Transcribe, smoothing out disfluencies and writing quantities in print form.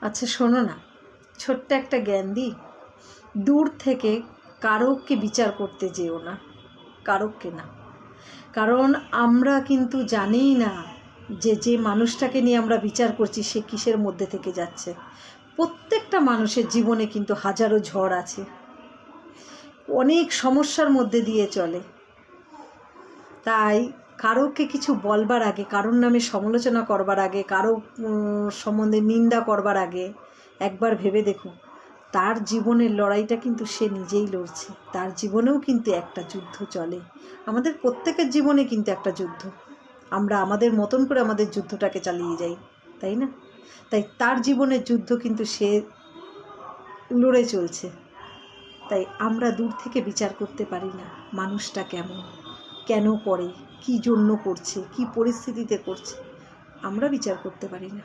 আচ্ছা শোনো না, ছোট্ট একটা জ্ঞান দিই। দূর থেকে কারোকে বিচার করতে যেও না, কারোকে না। কারণ আমরা কিন্তু জানিই না যে যে মানুষটাকে নিয়ে আমরা বিচার করছি সে কিসের মধ্যে থেকে যাচ্ছে। প্রত্যেকটা মানুষের জীবনে কিন্তু হাজারো ঝড় আছে, অনেক সমস্যার মধ্যে দিয়ে চলে। তাই কারোকে কিছু বলবার আগে, কারোর নামে সমালোচনা করবার আগে, কারো সম্বন্ধে নিন্দা করবার আগে একবার ভেবে দেখো তার জীবনের লড়াইটা কিন্তু সে নিজেই লড়ছে। তার জীবনেও কিন্তু একটা যুদ্ধ চলে। আমাদের প্রত্যেকের জীবনে কিন্তু একটা যুদ্ধ। আমরা আমাদের মতন করে আমাদের যুদ্ধটাকে চালিয়ে যাই, তাই না? তাই তার জীবনের যুদ্ধ কিন্তু সে লড়ে চলছে। তাই আমরা দূর থেকে বিচার করতে পারি না মানুষটা কেমন, কেন করে, কী জন্য করছে, কী পরিস্থিতিতে করছে, আমরা বিচার করতে পারি না।